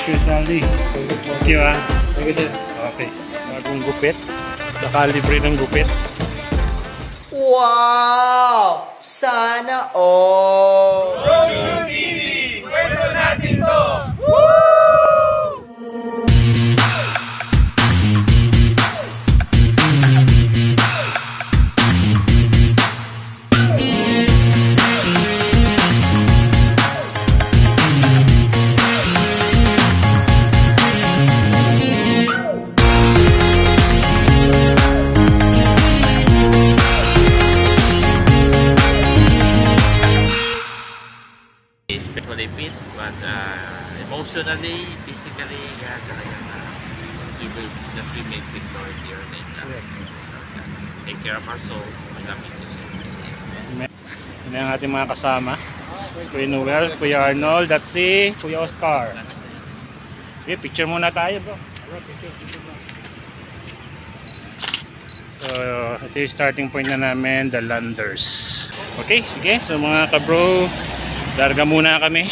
Massage Kuya Saldi. Thank you ah. Thank you sir. Okay. Bagong gupit. Nakalibre ng gupit. Wow! Sana all! Roadshow TV! Kwento natin to! Especially fit, but emotionally, physically, we will definitely make victory here and take care of our soul. Yan ang ating mga kasama. Kuya Noel, Kuya Arnold, that's si Kuya Oscar. Sige, picture muna tayo bro. So, ito yung starting point na namin, the Landers. Okay, sige. So mga kabro, larga muna kami.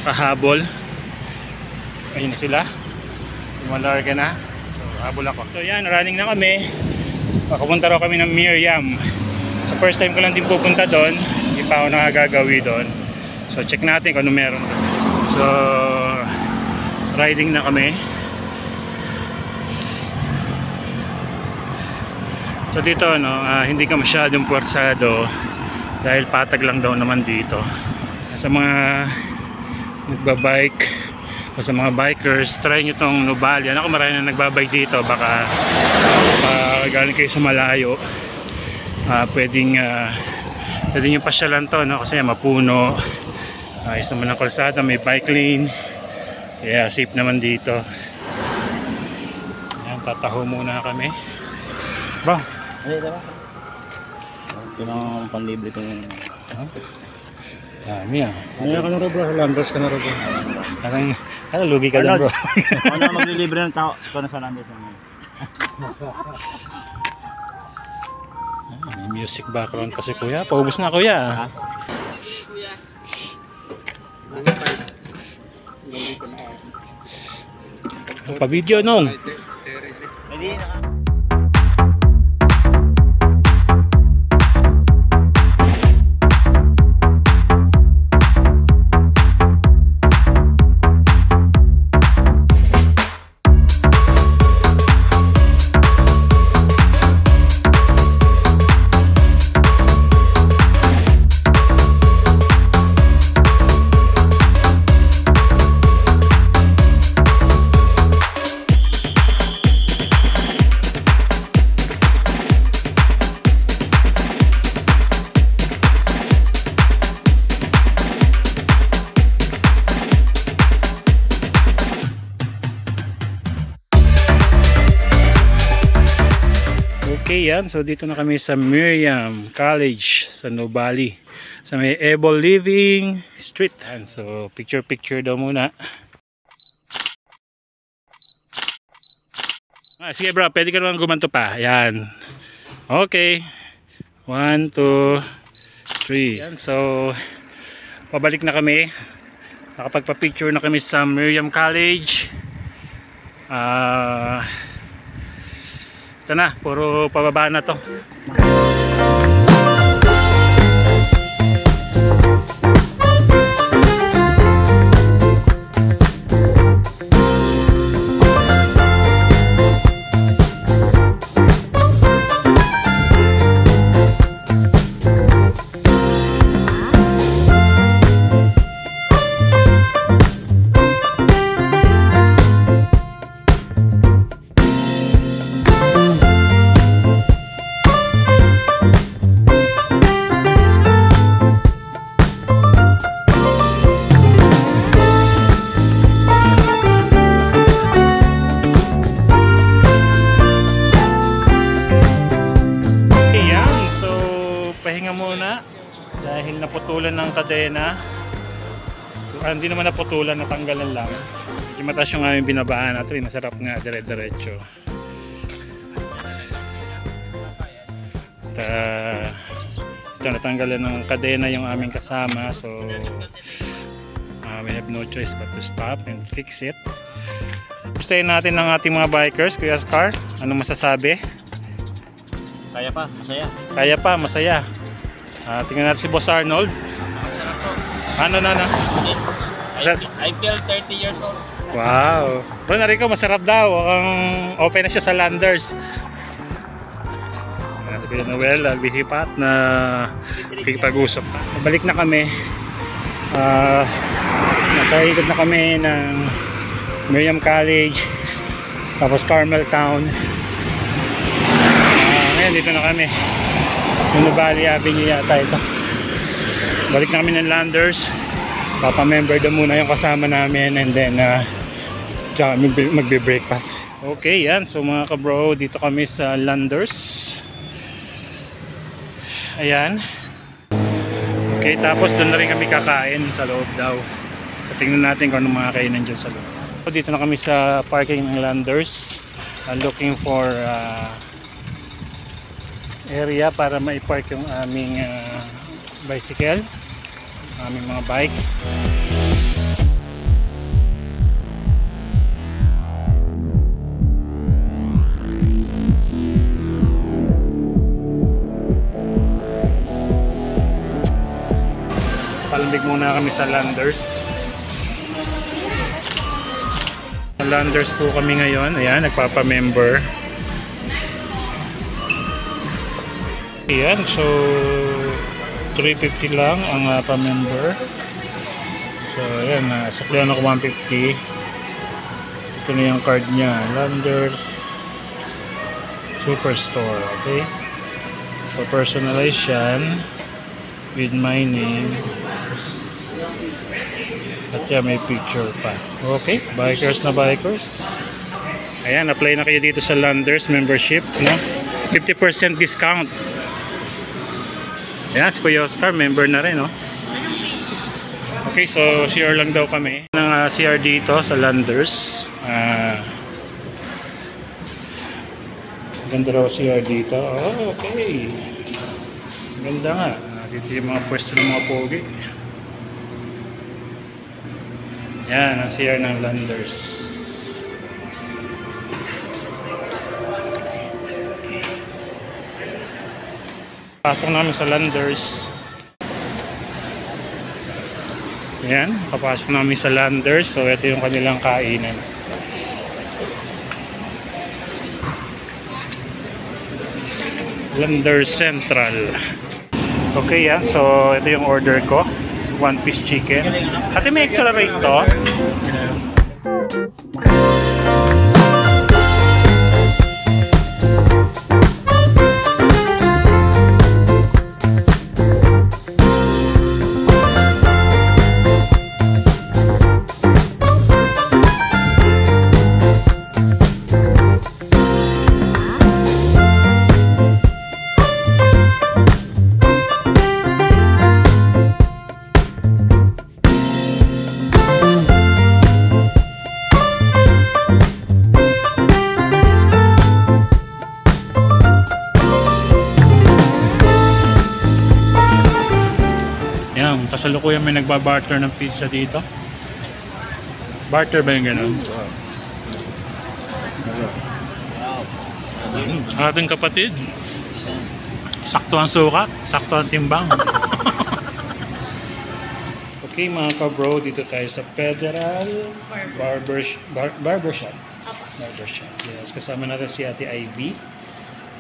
Pahabol. Ayun na sila. Malarga na. So, habol ako. So yan, running na kami. Papunta raw kami ng Miriam. So first time ko lang din pupunta doon. Hindi pa ako nakagagawi doon. So check natin kung ano meron doon. So riding na kami. So dito hindi ka masyadong puwersado dahil patag lang daw naman dito. Sa mga nagbabike o sa mga bikers, try nyo itong Nubali. Ako marami na nagbabike dito, baka galing kayo sa malayo, pwedeng nyo pasyalan to, no? Kasi mapuno, ayos naman ang kalsada, may bike lane, kaya safe naman dito. Ayan, tataho muna kami bro. Ito na panlibre ko yun. Dami ah. Ano ka na rin bro? Landers ka na rin bro. Parang lugi ka dyan bro. Ako na maglilibre ng tao. Ito na sa Landers. May music background kasi kuya. Paubos na kuya. Pa-video nung. Hindi na. Okay yan, so dito na kami sa Miriam College sa Nubali, sa may Able Living Street. And so picture daw muna. Sige bro, pwede ka naman gumanto pa. Yan. Okay, 1, 2, 3. Yan, so pabalik na kami. Nakapagpa-picture na kami sa Miriam College. Ito na, puro pababa na to. Dahil naputulan ng kadena. Hindi naman naputulan, natanggalan lang. Medyo mataas yung aming binabaan natin. Masarap nga, dire-diretso. Ito, natanggalan ng kadena yung aming kasama. So we have no choice but to stop and fix it. Gustahin natin ng ating mga bikers, Kuya Scar. Anong masasabi? Kaya pa, masaya. Kaya pa, masaya. Tingnan natin si Boss Arnold. Masarap po. Ano na? I feel 30 years old. Wow. Bro, narinig ko masarap daw. Open na siya sa Landers. Si Kuya Noel, bisipat na pag-usap. Balik na kami. Nakaikot na kami ng Miriam College, tapos Carmel Town. Ngayon dito na kami. Sunubali Avenue yata ito. Balik na kami ng Landers. Papa-member daw muna yung kasama namin, and then tsaka magbe-breakfast. Okay, yan. So mga kabro, dito kami sa Landers. Ayan. Okay, tapos doon na rin kami kakain sa loob daw. So tingnan natin kung anong mga kainan dyan sa loob. So, dito na kami sa parking ng Landers. Looking for area para maipark yung aming bicycle, aming mga bike. Palambig muna kami sa Landers. Sa Landers po kami ngayon. Ayan, nagpapa-member. Ayan, so 350 lang ang pa-member. So ayan, suklihan ako 150. Ito na yung card niya, Landers Superstore. Okay, so personalize yan with my name. At yan, may picture pa. Okay, bikers na bikers. Ayan, apply na kayo dito sa Landers membership, no? 50% discount. Ayan, si Kuya Oscar, member na rin, no? Okay, so CR lang daw kami ng CR dito sa Landers. Ganda raw CR dito. Oh, okay. Ganda nga. Dito yung mga pwesto ng mga pogi. Yan, ang CR ng Landers. Pasok namin sa Landers. Yan, papasok namin sa Landers. So ito yung kanilang kainan. Landers Central. Okay, yan. So ito yung order ko. One piece chicken. Ate, may extra rice to? Kasalukuyan may nagbabarter ng pizza dito. Barter ba yung ganun? Ating kapatid. Sakto ang sukat, sakto ang timbang. Okay mga ka-bro, dito tayo sa Federal Barbershop. Yes, kasama natin si Ate Ivy.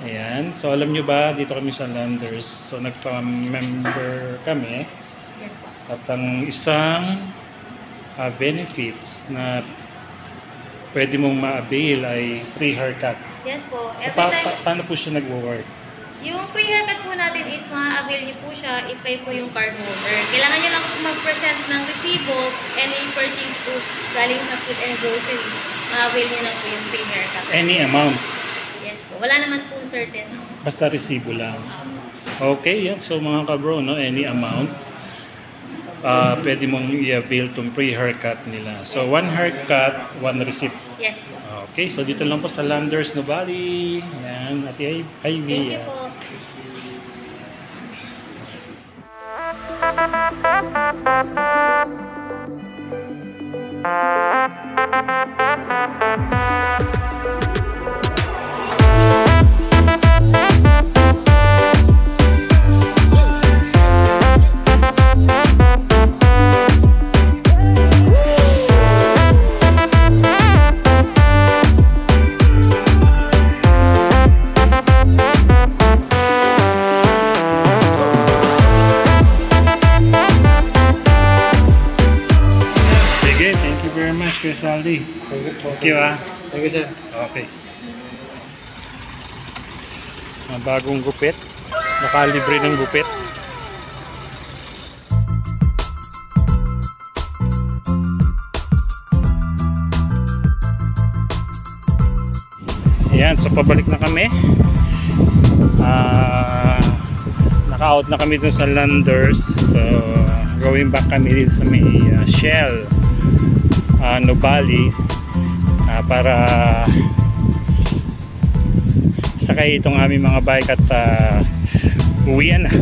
Ayan. So alam nyo ba, dito kami sa Landers. So nagpa-member kami. Yes po. At ang isang benefits na pwede mong ma-avail ay free haircut. Yes po. So, Every time, paano po siya nag-work? yung free haircut po natin is ma-avail niyo po siya if kayo po yung card holder. Kailangan niyo lang po mag-present ng resibo, any purchase po galing sa food and grocery. Ma-avail niyo lang po yung free haircut. Any amount? Yes po. Wala naman po certain. Basta resibo lang. Okay, yan. So mga ka-bro, no, any amount. Pwede mong i-avail itong free haircut nila. So, one haircut, one receipt. Yes po. Okay, so dito lang po sa Landers Nubali. Yan, Ate Ivy. Thank you po. Saldi. Thank you ah. Thank you, sir. Okay. Bagong gupit. Nakalibre ng gupit. Ayan, so pabalik na kami. Naka-out na kami dun sa Landers. So, going back kami din sa may Shell Nubali para sakay itong aming mga bike at uwian na.